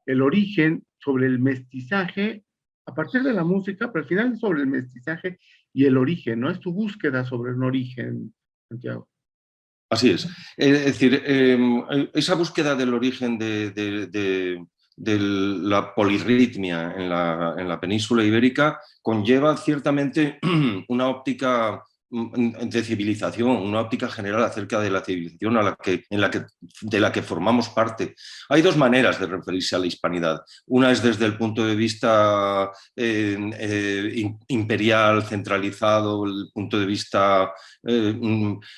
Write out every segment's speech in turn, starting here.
el origen, sobre el mestizaje, a partir de la música, pero al final es sobre el mestizaje y el origen, ¿no? Es tu búsqueda sobre un origen, Santiago. Así es. Es decir, esa búsqueda del origen de la polirritmia en la península ibérica conlleva ciertamente una óptica de civilización, una óptica general acerca de la civilización de la que formamos parte. Hay dos maneras de referirse a la hispanidad. Una es desde el punto de vista imperial, centralizado, el punto de vista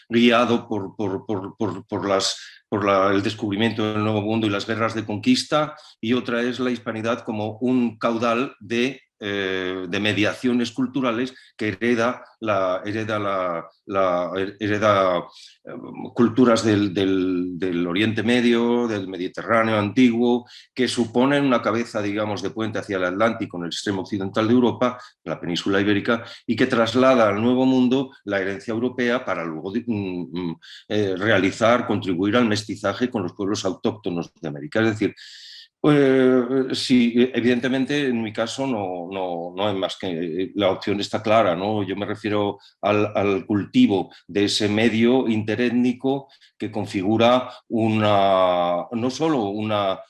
guiado por el descubrimiento del Nuevo Mundo y las guerras de conquista, y otra es la hispanidad como un caudal de mediaciones culturales que hereda culturas del Oriente Medio, del Mediterráneo antiguo, que suponen una cabeza, digamos, de puente hacia el Atlántico en el extremo occidental de Europa, la península ibérica, y que traslada al Nuevo Mundo la herencia europea para luego realizar, contribuir al mestizaje con los pueblos autóctonos de América. Es decir, sí, evidentemente en mi caso no hay más que la opción está clara, ¿no? Yo me refiero al cultivo de ese medio interétnico que configura no solo una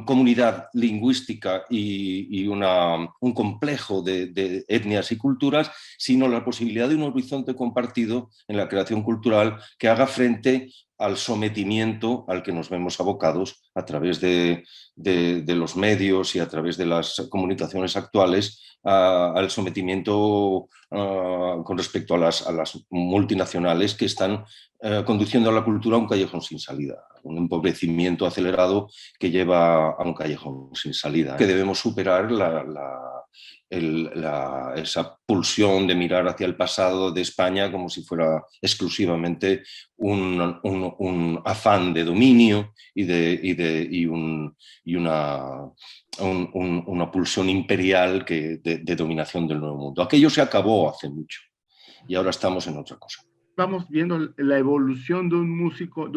comunidad lingüística y un complejo de etnias y culturas, sino la posibilidad de un horizonte compartido en la creación cultural que haga frente al sometimiento al que nos vemos abocados a través de los medios y a través de las comunicaciones actuales, al sometimiento con respecto a las multinacionales que están conduciendo a la cultura a un callejón sin salida, un empobrecimiento acelerado que lleva a un callejón sin salida, que debemos superar esa pulsión de mirar hacia el pasado de España como si fuera exclusivamente un afán de dominio y una pulsión imperial de dominación del Nuevo Mundo. Aquello se acabó hace mucho y ahora estamos en otra cosa. Vamos viendo la evolución de un músico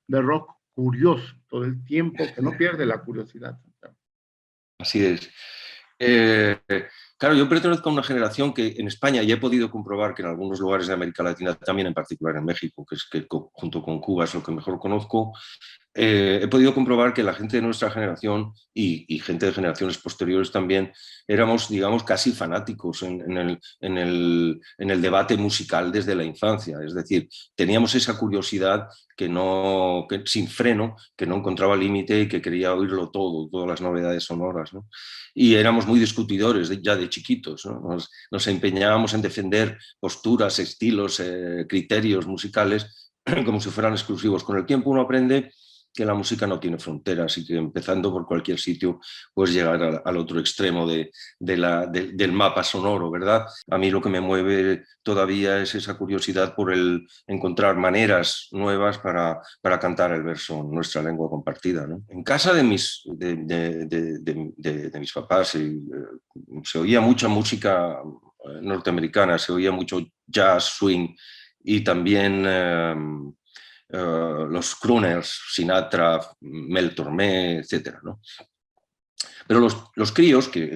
de rock curioso todo el tiempo, que no pierde la curiosidad. Así es. Claro, yo pertenezco a una generación que en España, y he podido comprobar que en algunos lugares de América Latina, también en particular en México, que junto con Cuba es lo que mejor conozco, he podido comprobar que la gente de nuestra generación y gente de generaciones posteriores también éramos, digamos, casi fanáticos en el debate musical desde la infancia. Es decir, teníamos esa curiosidad sin freno, que no encontraba límite y que quería oírlo todo, todas las novedades sonoras, ¿no? Y éramos muy discutidores ya de chiquitos, ¿no? Nos empeñábamos en defender posturas, estilos, criterios musicales como si fueran exclusivos. Con el tiempo uno aprende que la música no tiene fronteras y que empezando por cualquier sitio puedes llegar al otro extremo del mapa sonoro, ¿verdad? A mí lo que me mueve todavía es esa curiosidad por el encontrar maneras nuevas para cantar el verso en nuestra lengua compartida, ¿no? En casa de mis papás se oía mucha música norteamericana, se oía mucho jazz, swing y también los crooners, Sinatra, Mel Tormé, etc., ¿no? Pero los críos que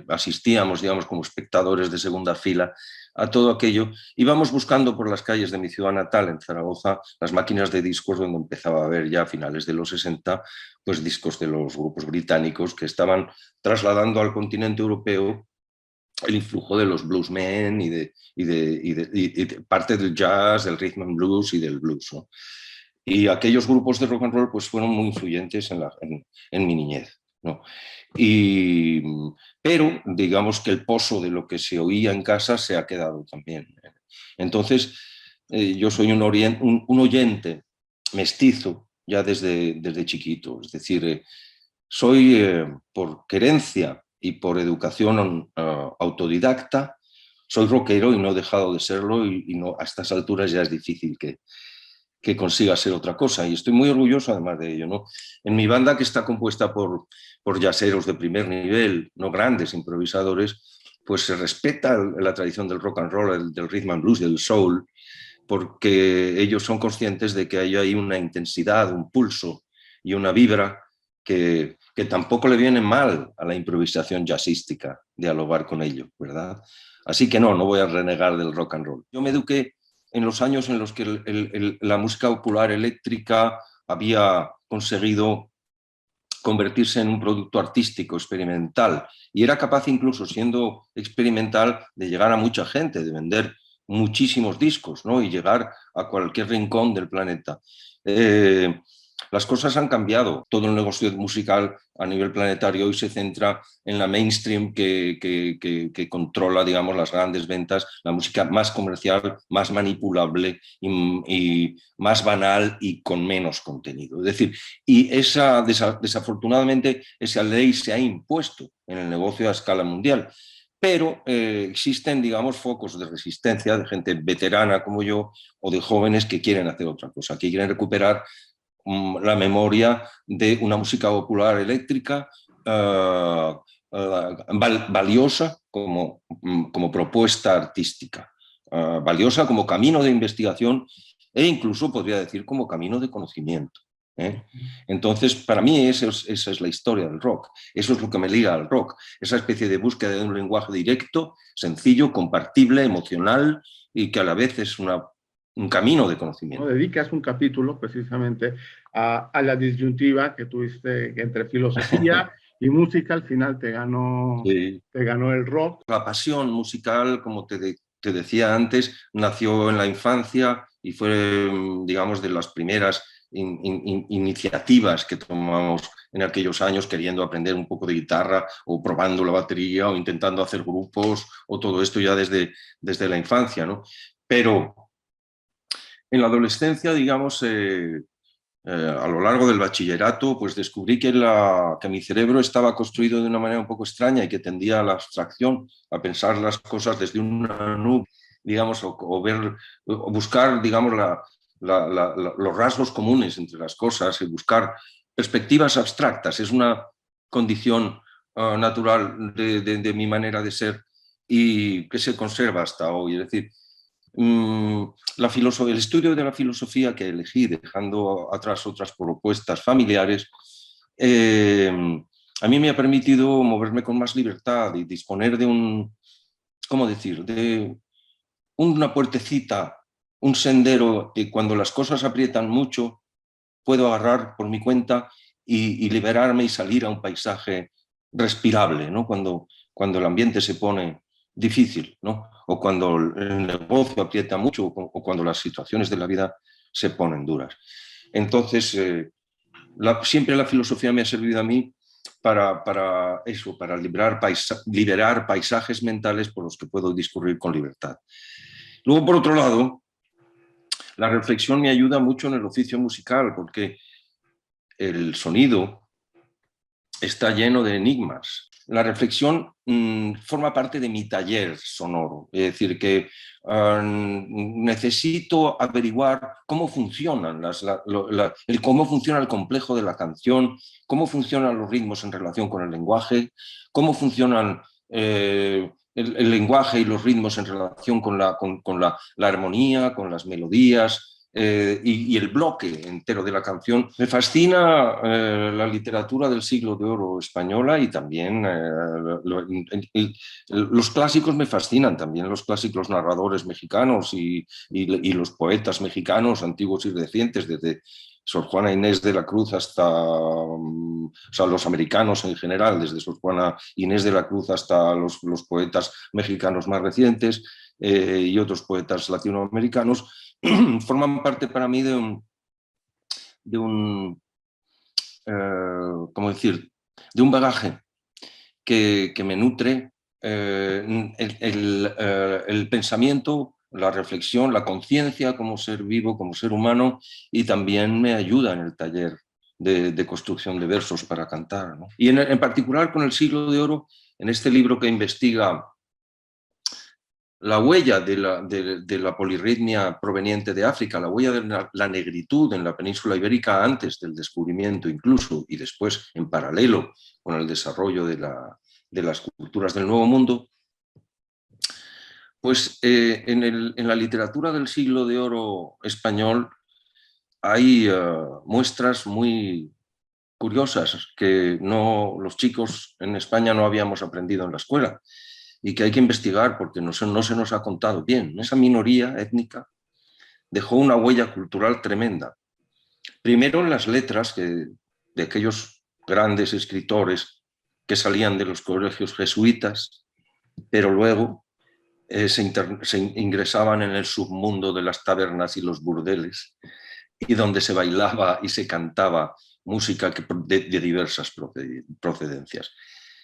asistíamos, digamos, como espectadores de segunda fila a todo aquello, íbamos buscando por las calles de mi ciudad natal, en Zaragoza, las máquinas de discos donde empezaba a haber ya a finales de los 60, pues discos de los grupos británicos que estaban trasladando al continente europeo el influjo de los bluesmen y parte del jazz, del rhythm and blues y del blues, ¿no? Y aquellos grupos de rock and roll pues, fueron muy influyentes en mi niñez, ¿no? Pero digamos que el pozo de lo que se oía en casa se ha quedado también. Entonces, yo soy un oyente mestizo ya desde chiquito, es decir, soy por querencia y por educación autodidacta, soy rockero y no he dejado de serlo y no, a estas alturas ya es difícil que consiga ser otra cosa y estoy muy orgulloso además de ello, ¿no? En mi banda, que está compuesta por jazzeros de primer nivel, no grandes improvisadores, pues se respeta la tradición del rock and roll, del rhythm and blues, del soul, porque ellos son conscientes de que hay una intensidad, un pulso y una vibra que tampoco le viene mal a la improvisación jazzística dialogar con ello, ¿verdad? Así que no voy a renegar del rock and roll. Yo me eduqué en los años en los que la música popular eléctrica había conseguido convertirse en un producto artístico, experimental, y era capaz, incluso siendo experimental, de llegar a mucha gente, de vender muchísimos discos, ¿no? Y llegar a cualquier rincón del planeta. Las cosas han cambiado. Todo el negocio musical a nivel planetario hoy se centra en la mainstream que controla, digamos, las grandes ventas, la música más comercial, más manipulable y más banal y con menos contenido. Es decir, y desafortunadamente esa ley se ha impuesto en el negocio a escala mundial. Pero existen, digamos, focos de resistencia de gente veterana como yo o de jóvenes que quieren hacer otra cosa, que quieren recuperar la memoria de una música popular eléctrica valiosa como propuesta artística, valiosa como camino de investigación e incluso podría decir como camino de conocimiento. Entonces, para mí esa es la historia del rock, eso es lo que me liga al rock, esa especie de búsqueda de un lenguaje directo, sencillo, compartible, emocional y que a la vez es un camino de conocimiento. ¿No? Dedicas un capítulo precisamente a la disyuntiva que tuviste entre filosofía y música, al final te ganó el rock. La pasión musical, como te decía antes, nació en la infancia y fue, digamos, de las primeras iniciativas que tomamos en aquellos años, queriendo aprender un poco de guitarra o probando la batería o intentando hacer grupos o todo esto ya desde la infancia, ¿no? Pero en la adolescencia, digamos, a lo largo del bachillerato, pues descubrí que mi cerebro estaba construido de una manera un poco extraña y que tendía a la abstracción, a pensar las cosas desde una nube, digamos, o buscar, digamos, los rasgos comunes entre las cosas y buscar perspectivas abstractas. Es una condición natural de mi manera de ser y que se conserva hasta hoy. Es decir, el estudio de la filosofía que elegí, dejando atrás otras propuestas familiares, a mí me ha permitido moverme con más libertad y disponer de ¿cómo decir?, de una puertecita, un sendero que cuando las cosas aprietan mucho puedo agarrar por mi cuenta y liberarme y salir a un paisaje respirable, ¿no? Cuando el ambiente se pone difícil, ¿no? O cuando el negocio aprieta mucho o cuando las situaciones de la vida se ponen duras. Entonces, siempre la filosofía me ha servido a mí para eso, para liberar paisajes mentales por los que puedo discurrir con libertad. Luego, por otro lado, la reflexión me ayuda mucho en el oficio musical, porque el sonido está lleno de enigmas. La reflexión forma parte de mi taller sonoro, es decir, que necesito averiguar cómo funcionan cómo funciona el complejo de la canción, cómo funcionan los ritmos en relación con el lenguaje, cómo funcionan el lenguaje y los ritmos en relación con la armonía, con las melodías, y el bloque entero de la canción. Me fascina la literatura del siglo de oro española y también los clásicos me fascinan, también los clásicos narradores mexicanos y los poetas mexicanos antiguos y recientes, desde Sor Juana Inés de la Cruz hasta, o sea, los americanos en general, desde Sor Juana Inés de la Cruz hasta los poetas mexicanos más recientes y otros poetas latinoamericanos, forman parte para mí de un ¿cómo decir?, de un bagaje que me nutre el pensamiento, la reflexión, la conciencia como ser vivo, como ser humano, y también me ayuda en el taller de construcción de versos para cantar, ¿no? Y en particular con el siglo de oro, en este libro que investiga la huella de la polirritmia proveniente de África, la huella de la negritud en la península ibérica antes del descubrimiento incluso y después en paralelo con el desarrollo de las culturas del Nuevo Mundo, pues en la literatura del siglo de oro español hay muestras muy curiosas que los chicos en España no habíamos aprendido en la escuela y que hay que investigar porque no se nos ha contado bien. Esa minoría étnica dejó una huella cultural tremenda. Primero en las letras de aquellos grandes escritores que salían de los colegios jesuitas, pero luego se ingresaban en el submundo de las tabernas y los burdeles, y donde se bailaba y se cantaba música de diversas procedencias.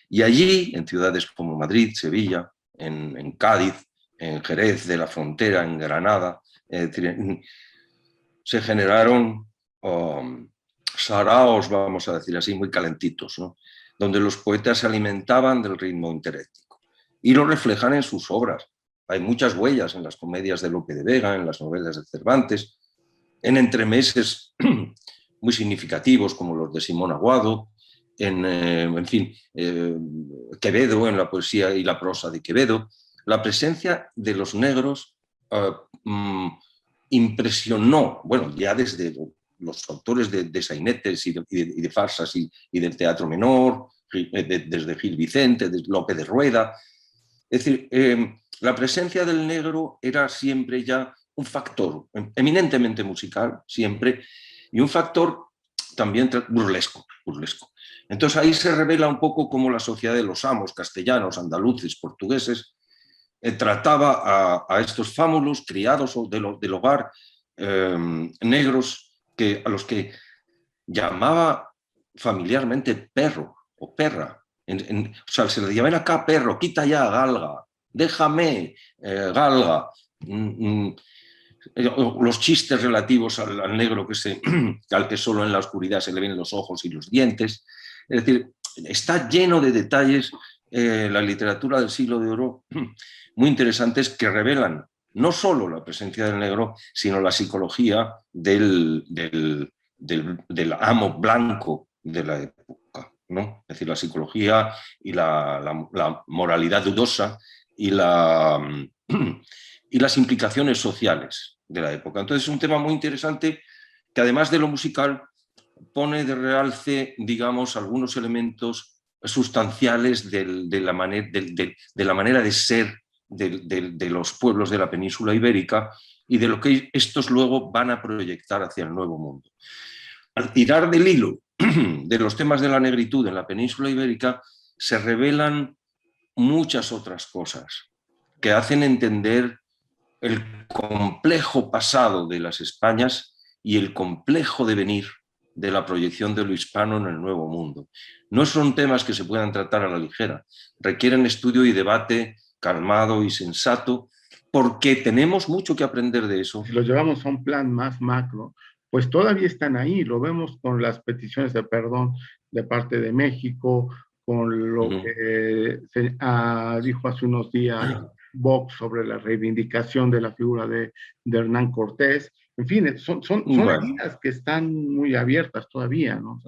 Y allí, en ciudades como Madrid, Sevilla, en Cádiz, en Jerez de la Frontera, en Granada, se generaron saraos, vamos a decir así, muy calentitos, ¿no? Donde los poetas se alimentaban del ritmo interético y lo reflejan en sus obras. Hay muchas huellas en las comedias de Lope de Vega, en las novelas de Cervantes, en entremeses muy significativos como los de Simón Aguado, en fin, Quevedo, en la poesía y la prosa de Quevedo. La presencia de los negros impresionó, bueno, ya desde los autores de sainetes y de farsas y del teatro menor, desde Gil Vicente, desde Lope de Rueda. Es decir, la presencia del negro era siempre ya un factor eminentemente musical, siempre, y un factor también burlesco. Entonces ahí se revela un poco cómo la sociedad de los amos, castellanos, andaluces, portugueses, trataba a estos fámulos criados del hogar negros, a los que llamaba familiarmente perro o perra. O sea, se le llamaban acá perro, quita ya, galga, déjame, galga. Los chistes relativos al negro al que solo en la oscuridad se le ven los ojos y los dientes. Es decir, está lleno de detalles la literatura del siglo de oro muy interesantes que revelan no solo la presencia del negro, sino la psicología del amo blanco de la época, ¿no? Es decir, la psicología y la moralidad dudosa y las implicaciones sociales de la época. Entonces es un tema muy interesante que, además de lo musical, pone de realce, digamos, algunos elementos sustanciales de la manera de ser de los pueblos de la península ibérica y de lo que estos luego van a proyectar hacia el Nuevo Mundo. Al tirar del hilo de los temas de la negritud en la península ibérica, se revelan muchas otras cosas que hacen entender el complejo pasado de las Españas y el complejo devenir de la proyección de lo hispano en el Nuevo Mundo. No son temas que se puedan tratar a la ligera, requieren estudio y debate calmado y sensato, porque tenemos mucho que aprender de eso. Si lo llevamos a un plan más macro, pues todavía están ahí, lo vemos con las peticiones de perdón de parte de México, con lo que se dijo hace unos días Vox sobre la reivindicación de la figura de Hernán Cortés. En fin, son heridas que están muy abiertas todavía, ¿no?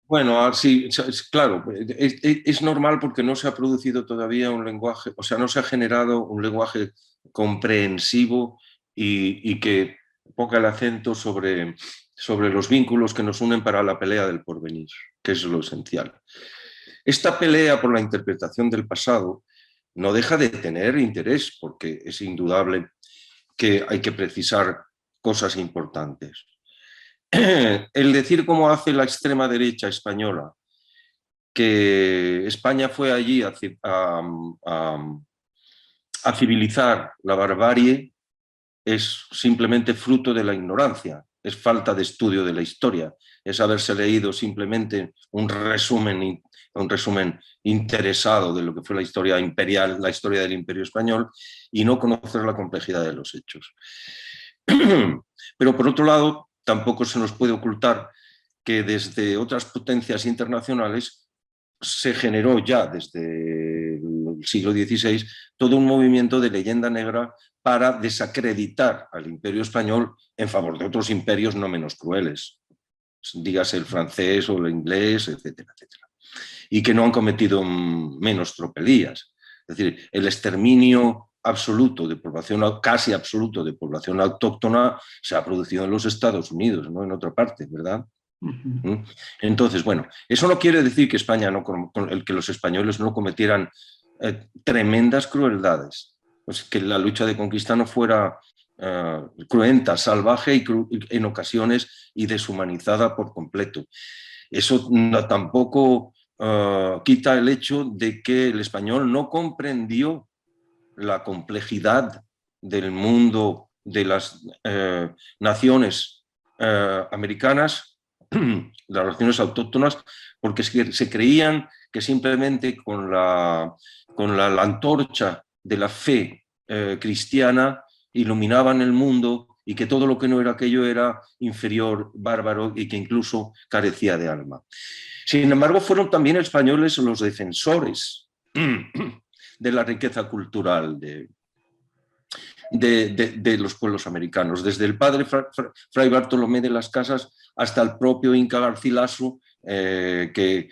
Bueno, sí, claro, es normal porque no se ha producido todavía un lenguaje, o sea, no se ha generado un lenguaje comprensivo y que ponga el acento sobre los vínculos que nos unen para la pelea del porvenir, que es lo esencial. Esta pelea por la interpretación del pasado no deja de tener interés, porque es indudable que hay que precisar cosas importantes. El decir, como hace la extrema derecha española, que España fue allí a civilizar la barbarie, es simplemente fruto de la ignorancia, es falta de estudio de la historia, es haberse leído simplemente un resumen interesado de lo que fue la historia imperial, la historia del Imperio Español, y no conocer la complejidad de los hechos. Pero por otro lado, tampoco se nos puede ocultar que desde otras potencias internacionales se generó ya desde el siglo XVI todo un movimiento de leyenda negra para desacreditar al Imperio Español en favor de otros imperios no menos crueles, dígase el francés o el inglés, etcétera, etcétera, y que no han cometido menos tropelías. Es decir, el exterminio absoluto de población, casi absoluto de población autóctona, se ha producido en los Estados Unidos, no en otra parte, ¿verdad? Ujú. ¿Mm? Entonces, bueno, eso no quiere decir que España no, que los españoles no cometieran tremendas crueldades, pues que la lucha de conquista no fuera cruenta, salvaje y en ocasiones y deshumanizada por completo. Eso tampoco quita el hecho de que el español no comprendió la complejidad del mundo de las naciones americanas, las naciones autóctonas, porque se creían que simplemente con la antorcha de la fe cristiana iluminaban el mundo y que todo lo que no era aquello era inferior, bárbaro y que incluso carecía de alma. Sin embargo, fueron también españoles los defensores de la riqueza cultural de los pueblos americanos, desde el padre Fray Bartolomé de las Casas hasta el propio Inca Garcilaso, que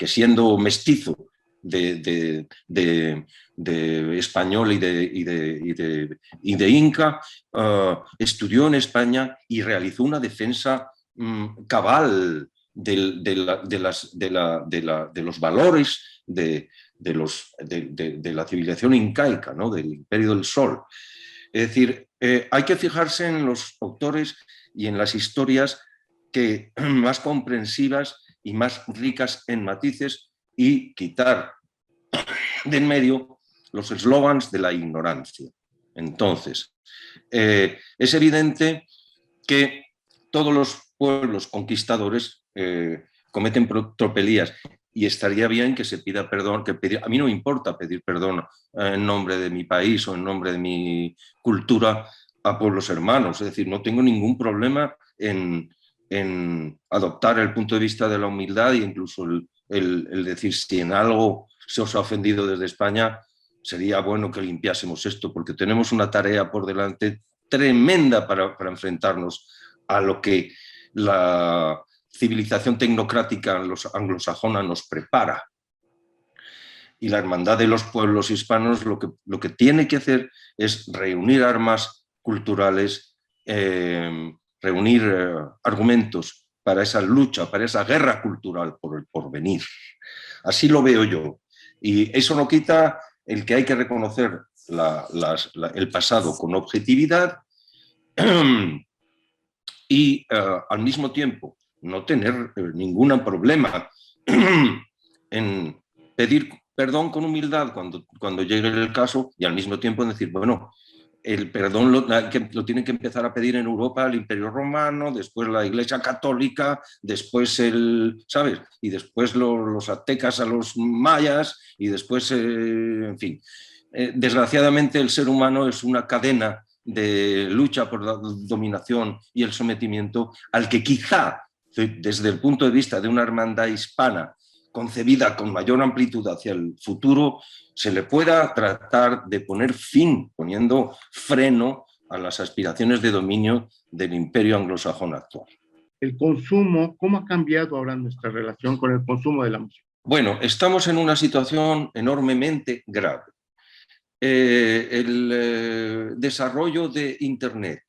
siendo mestizo de español y de Inca, estudió en España y realizó una defensa cabal de los valores de la civilización incaica, ¿no? Del Imperio del Sol. Es decir, hay que fijarse en los autores y en las historias más comprensivas y más ricas en matices y quitar de en medio los eslogans de la ignorancia. Entonces, es evidente que todos los pueblos conquistadores cometen tropelías y estaría bien que se pida perdón, a mí no me importa pedir perdón en nombre de mi país o en nombre de mi cultura a pueblos hermanos, es decir, no tengo ningún problema en adoptar el punto de vista de la humildad e incluso el decir si en algo se os ha ofendido desde España, sería bueno que limpiásemos esto, porque tenemos una tarea por delante tremenda para enfrentarnos a lo que la civilización tecnocrática anglosajona nos prepara. Y la hermandad de los pueblos hispanos lo que tiene que hacer es reunir armas culturales, reunir argumentos para esa lucha, para esa guerra cultural por el porvenir. Así lo veo yo. Y eso no quita el que hay que reconocer el pasado con objetividad y al mismo tiempo no tener ningún problema en pedir perdón con humildad cuando llegue el caso y al mismo tiempo decir, bueno, el perdón lo tienen que empezar a pedir en Europa el Imperio Romano, después la Iglesia Católica, después ¿sabes? Y después los aztecas a los mayas y después, en fin. Desgraciadamente el ser humano es una cadena de lucha por la dominación y el sometimiento al que quizá, desde el punto de vista de una hermandad hispana concebida con mayor amplitud hacia el futuro, se le pueda tratar de poner fin, poniendo freno a las aspiraciones de dominio del imperio anglosajón actual. El consumo, ¿cómo ha cambiado ahora nuestra relación con el consumo de la música? Bueno, estamos en una situación enormemente grave. El desarrollo de Internet,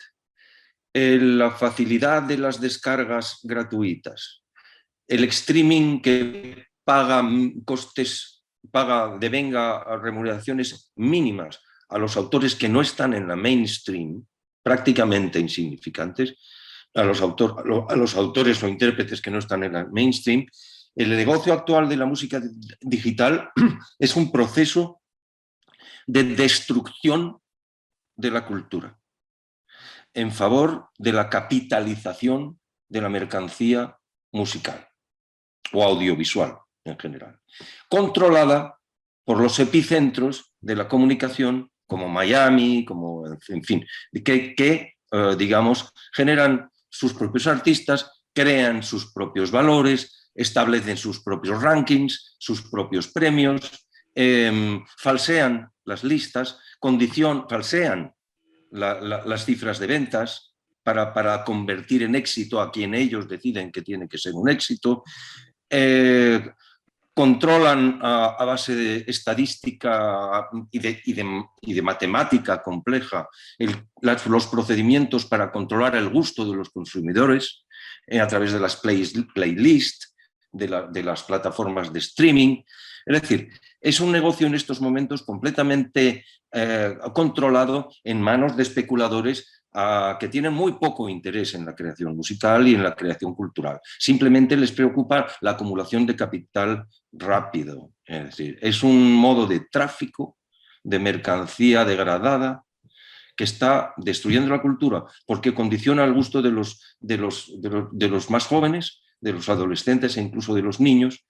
la facilidad de las descargas gratuitas, el streaming que paga devenga a remuneraciones mínimas a los autores que no están en la mainstream, prácticamente insignificantes, a los autores o intérpretes que no están en la mainstream. El negocio actual de la música digital es un proceso de destrucción de la cultura en favor de la capitalización de la mercancía musical o audiovisual en general, controlada por los epicentros de la comunicación como Miami, como, en fin, que digamos, generan sus propios artistas, crean sus propios valores, establecen sus propios rankings, sus propios premios, falsean las listas, falsean las cifras de ventas para convertir en éxito a quien ellos deciden que tiene que ser un éxito. controlan a base de estadística y de matemática compleja los procedimientos para controlar el gusto de los consumidores a través de las playlists, de las plataformas de streaming. Es decir, es un negocio en estos momentos completamente controlado en manos de especuladores que tienen muy poco interés en la creación musical y en la creación cultural. Simplemente les preocupa la acumulación de capital rápido. Es decir, es un modo de tráfico, de mercancía degradada, que está destruyendo la cultura porque condiciona el gusto de los más jóvenes, de los adolescentes e incluso de los niños,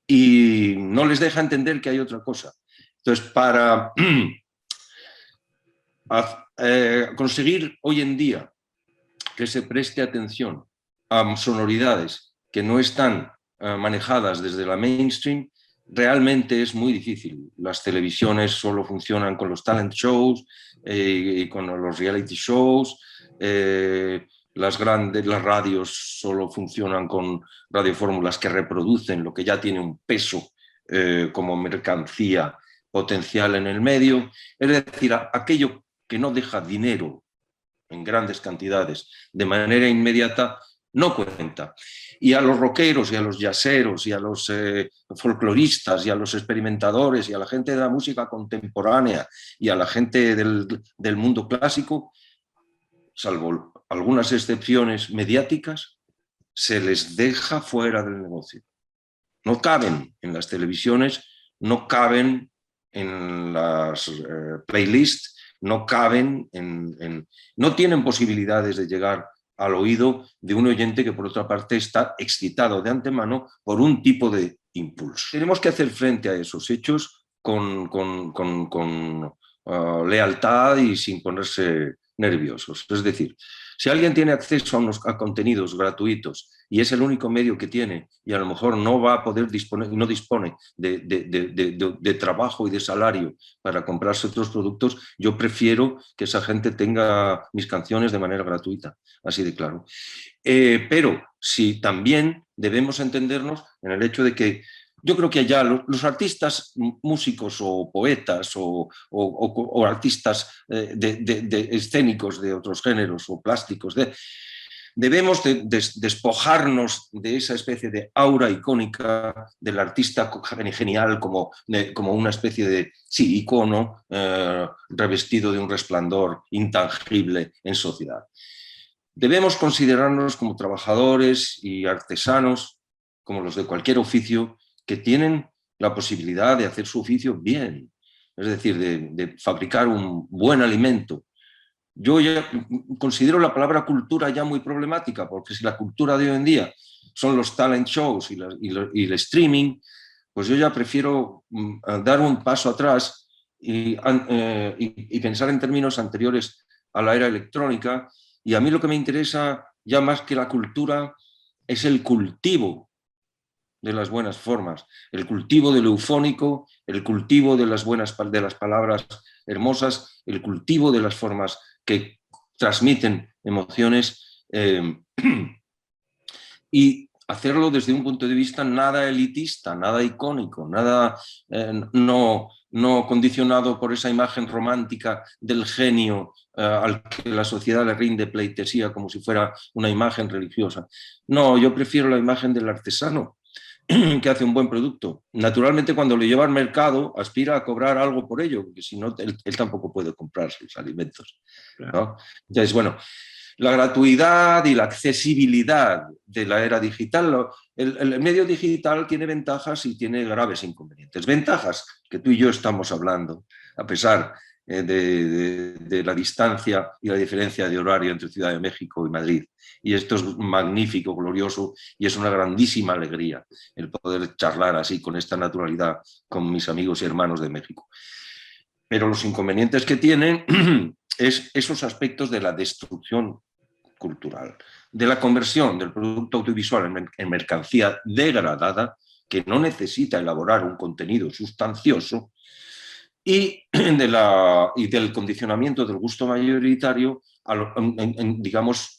y no les deja entender que hay otra cosa. Entonces, para conseguir hoy en día que se preste atención a sonoridades que no están manejadas desde la mainstream, realmente es muy difícil. Las televisiones solo funcionan con los talent shows y con los reality shows. Las radios solo funcionan con radiofórmulas que reproducen lo que ya tiene un peso como mercancía potencial en el medio. Es decir, aquello que no deja dinero en grandes cantidades de manera inmediata no cuenta. Y a los rockeros y a los jazzeros y a los folcloristas y a los experimentadores y a la gente de la música contemporánea y a la gente del mundo clásico, salvo algunas excepciones mediáticas, se les deja fuera del negocio. No caben en las televisiones, no caben en las playlists, no caben no tienen posibilidades de llegar al oído de un oyente que por otra parte está excitado de antemano por un tipo de impulso. Tenemos que hacer frente a esos hechos con lealtad y sin ponerse nerviosos. Es decir, si alguien tiene acceso a contenidos gratuitos y es el único medio que tiene y a lo mejor no va a poder disponer, no dispone de trabajo y de salario para comprarse otros productos, yo prefiero que esa gente tenga mis canciones de manera gratuita, así de claro. Pero sí, también debemos entendernos en el hecho de que yo creo que ya los artistas, músicos o poetas o artistas escénicos de otros géneros o plásticos, debemos despojarnos de esa especie de aura icónica del artista genial como una especie de icono revestido de un resplandor intangible en sociedad. Debemos considerarnos como trabajadores y artesanos, como los de cualquier oficio, que tienen la posibilidad de hacer su oficio bien, es decir, de fabricar un buen alimento. Yo ya considero la palabra cultura ya muy problemática, porque si la cultura de hoy en día son los talent shows y el streaming, pues yo ya prefiero dar un paso atrás y pensar en términos anteriores a la era electrónica. Y a mí lo que me interesa ya más que la cultura es el cultivo de las buenas formas, el cultivo del eufónico, el cultivo de las palabras hermosas, el cultivo de las formas que transmiten emociones y hacerlo desde un punto de vista nada elitista, nada icónico, nada no condicionado por esa imagen romántica del genio al que la sociedad le rinde pleitesía como si fuera una imagen religiosa. No, yo prefiero la imagen del artesano que hace un buen producto. Naturalmente, cuando lo lleva al mercado, aspira a cobrar algo por ello, porque si no, él tampoco puede comprar sus alimentos, ¿no? Entonces, bueno, la gratuidad y la accesibilidad de la era digital, el medio digital tiene ventajas y tiene graves inconvenientes. Ventajas que tú y yo estamos hablando, a pesar de la distancia y la diferencia de horario entre Ciudad de México y Madrid. Y esto es magnífico, glorioso, y es una grandísima alegría el poder charlar así, con esta naturalidad, con mis amigos y hermanos de México. Pero los inconvenientes que tienen es esos aspectos de la destrucción cultural, de la conversión del producto audiovisual en mercancía degradada, que no necesita elaborar un contenido sustancioso, y del condicionamiento del gusto mayoritario digamos,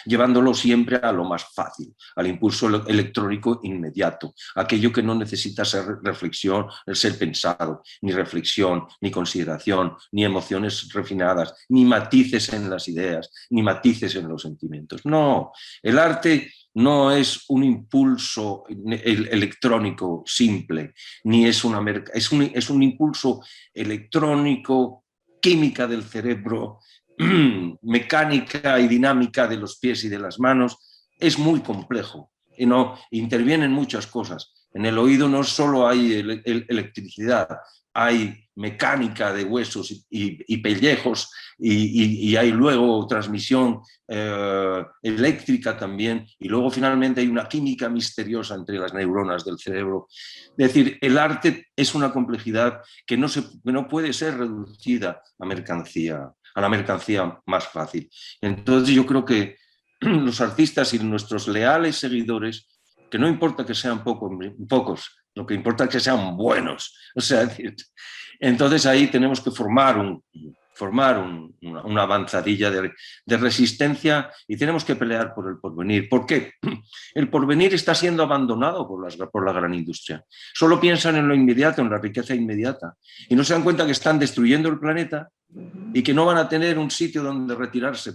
llevándolo siempre a lo más fácil, al impulso electrónico inmediato, aquello que no necesita ser reflexión, ser pensado, ni reflexión, ni consideración, ni emociones refinadas, ni matices en las ideas, ni matices en los sentimientos. No, el arte no es un impulso electrónico simple, ni es es un impulso electrónico, química del cerebro, mecánica y dinámica de los pies y de las manos. Es muy complejo y no intervienen muchas cosas. En el oído no solo hay electricidad, hay mecánica de huesos y pellejos y hay luego transmisión eléctrica también, y luego finalmente hay una química misteriosa entre las neuronas del cerebro. Es decir, el arte es una complejidad que no puede ser reducida a la mercancía más fácil. Entonces yo creo que los artistas y nuestros leales seguidores, que no importa que sean pocos, lo que importa es que sean buenos. O sea, entonces ahí tenemos que formar una avanzadilla de resistencia, y tenemos que pelear por el porvenir. ¿Por qué? El porvenir está siendo abandonado por la gran industria. Solo piensan en lo inmediato, en la riqueza inmediata, y no se dan cuenta que están destruyendo el planeta y que no van a tener un sitio donde retirarse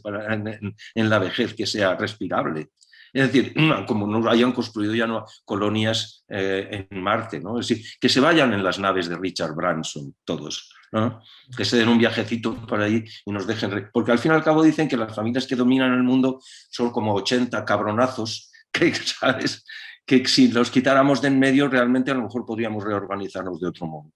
en la vejez que sea respirable. Es decir, como no hayan construido ya colonias en Marte, ¿no? Es decir, que se vayan en las naves de Richard Branson todos, ¿no? Que se den un viajecito por ahí y nos dejen... Porque al fin y al cabo dicen que las familias que dominan el mundo son como 80 cabronazos, que, ¿sabes?, que si los quitáramos de en medio realmente a lo mejor podríamos reorganizarnos de otro modo.